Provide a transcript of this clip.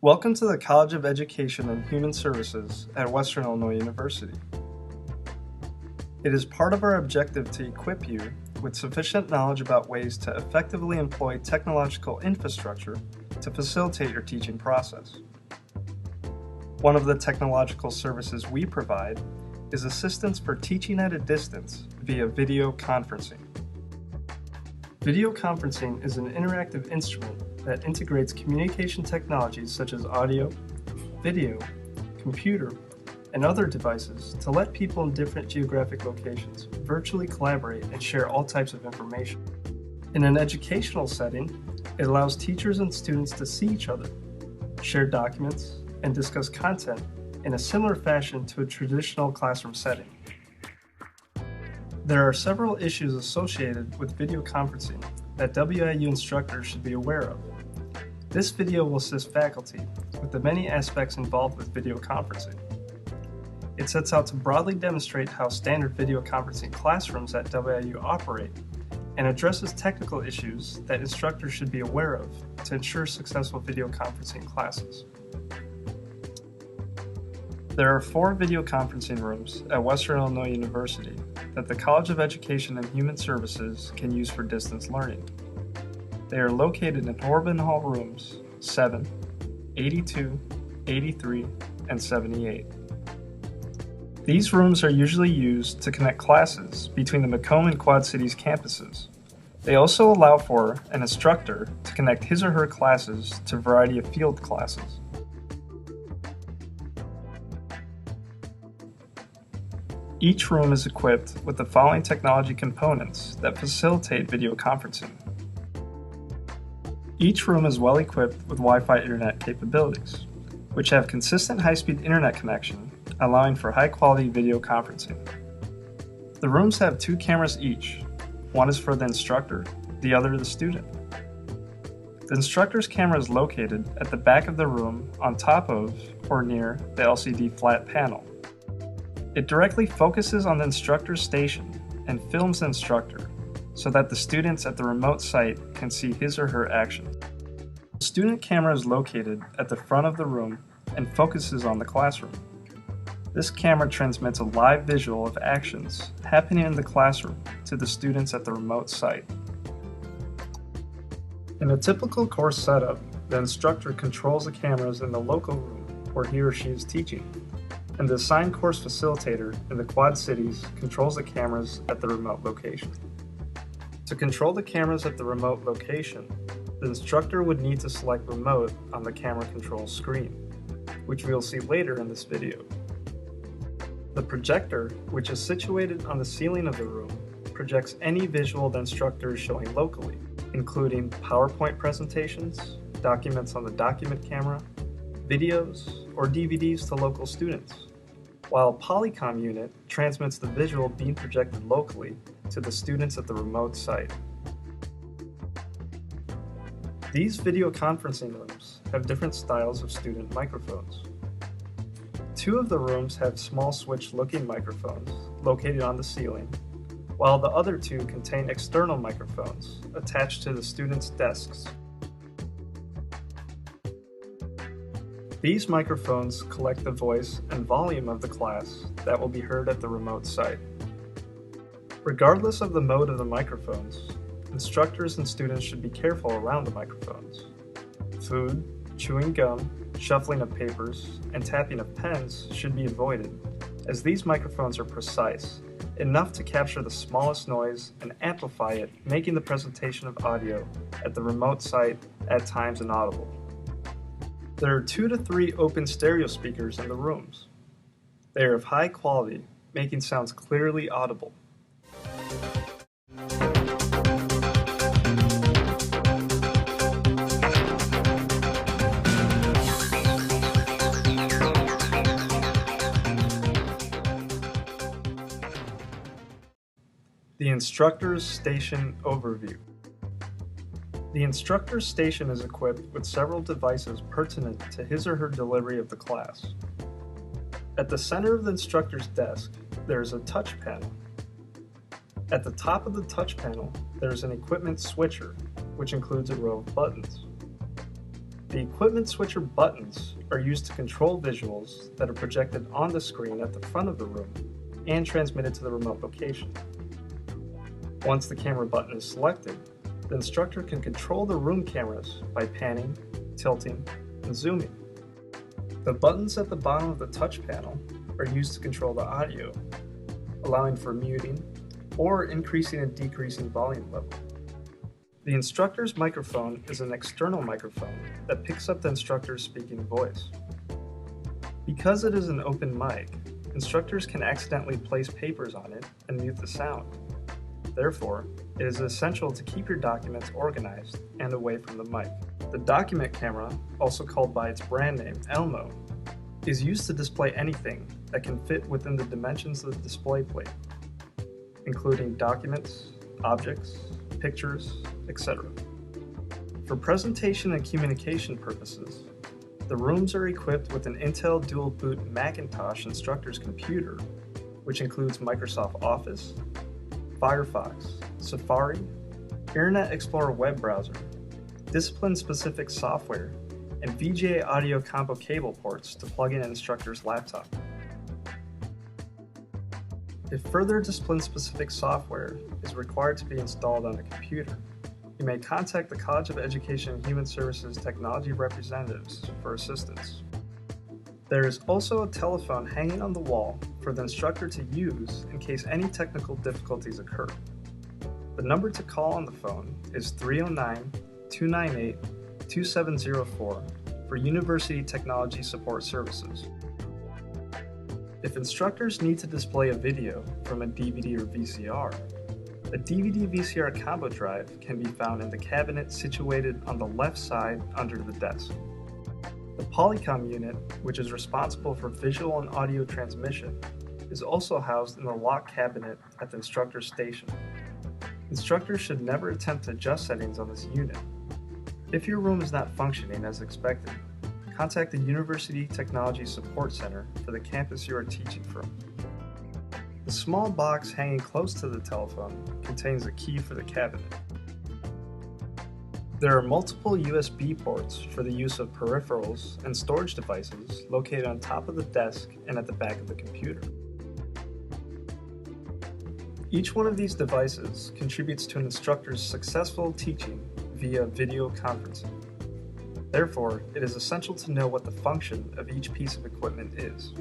Welcome to the College of Education and Human Services at Western Illinois University. It is part of our objective to equip you with sufficient knowledge about ways to effectively employ technological infrastructure to facilitate your teaching process. One of the technological services we provide is assistance for teaching at a distance via video conferencing. Video conferencing is an interactive instrument that integrates communication technologies such as audio, video, computer, and other devices to let people in different geographic locations virtually collaborate and share all types of information. In an educational setting, it allows teachers and students to see each other, share documents, and discuss content in a similar fashion to a traditional classroom setting. There are several issues associated with video conferencing that WIU instructors should be aware of. This video will assist faculty with the many aspects involved with video conferencing. It sets out to broadly demonstrate how standard video conferencing classrooms at WIU operate and addresses technical issues that instructors should be aware of to ensure successful video conferencing classes. There are 4 video conferencing rooms at Western Illinois University that the College of Education and Human Services can use for distance learning. They are located in Orban Hall rooms 7, 82, 83, and 78. These rooms are usually used to connect classes between the Macomb and Quad Cities campuses. They also allow for an instructor to connect his or her classes to a variety of field classes. Each room is equipped with the following technology components that facilitate video conferencing. Each room is well equipped with Wi-Fi internet capabilities, which have consistent high-speed internet connection, allowing for high-quality video conferencing. The rooms have 2 cameras each. One is for the instructor, the other the student. The instructor's camera is located at the back of the room on top of or near the LCD flat panel. It directly focuses on the instructor's station and films the instructor so that the students at the remote site can see his or her actions. The student camera is located at the front of the room and focuses on the classroom. This camera transmits a live visual of actions happening in the classroom to the students at the remote site. In a typical course setup, the instructor controls the cameras in the local room where he or she is teaching, and the assigned course facilitator in the Quad Cities controls the cameras at the remote location. To control the cameras at the remote location, the instructor would need to select Remote on the camera control screen, which we will see later in this video. The projector, which is situated on the ceiling of the room, projects any visual the instructor is showing locally, including PowerPoint presentations, documents on the document camera, videos, or DVDs to local students, while a Polycom unit transmits the visual being projected locally to the students at the remote site. These video conferencing rooms have different styles of student microphones. 2 of the rooms have small switch-looking microphones located on the ceiling, while the other 2 contain external microphones attached to the students' desks. These microphones collect the voice and volume of the class that will be heard at the remote site. Regardless of the mode of the microphones, instructors and students should be careful around the microphones. Food, chewing gum, shuffling of papers, and tapping of pens should be avoided, as these microphones are precise, enough to capture the smallest noise and amplify it, making the presentation of audio at the remote site at times inaudible. There are 2 to 3 open stereo speakers in the rooms. They are of high quality, making sounds clearly audible. The instructor's station overview. The instructor's station is equipped with several devices pertinent to his or her delivery of the class. At the center of the instructor's desk, there is a touch panel. At the top of the touch panel, there is an equipment switcher, which includes a row of buttons. The equipment switcher buttons are used to control visuals that are projected on the screen at the front of the room and transmitted to the remote location. Once the camera button is selected, the instructor can control the room cameras by panning, tilting, and zooming. The buttons at the bottom of the touch panel are used to control the audio, allowing for muting or increasing and decreasing volume level. The instructor's microphone is an external microphone that picks up the instructor's speaking voice. Because it is an open mic, instructors can accidentally place papers on it and mute the sound. Therefore, it is essential to keep your documents organized and away from the mic. The document camera, also called by its brand name Elmo, is used to display anything that can fit within the dimensions of the display plate, including documents, objects, pictures, etc. For presentation and communication purposes, the rooms are equipped with an Intel Dual Boot Macintosh instructor's computer, which includes Microsoft Office, Firefox, Safari, Internet Explorer web browser, discipline-specific software, and VGA audio combo cable ports to plug in an instructor's laptop. If further discipline-specific software is required to be installed on a computer, you may contact the College of Education and Human Services technology representatives for assistance. There is also a telephone hanging on the wall for the instructor to use in case any technical difficulties occur. The number to call on the phone is 309-298-2704 for University Technology Support Services. If instructors need to display a video from a DVD or VCR, a DVD-VCR combo drive can be found in the cabinet situated on the left side under the desk. The Polycom unit, which is responsible for visual and audio transmission, is also housed in the lock cabinet at the instructor's station. Instructors should never attempt to adjust settings on this unit. If your room is not functioning as expected, contact the University Technology Support Center for the campus you are teaching from. The small box hanging close to the telephone contains a key for the cabinet. There are multiple USB ports for the use of peripherals and storage devices located on top of the desk and at the back of the computer. Each one of these devices contributes to an instructor's successful teaching via video conferencing. Therefore, it is essential to know what the function of each piece of equipment is.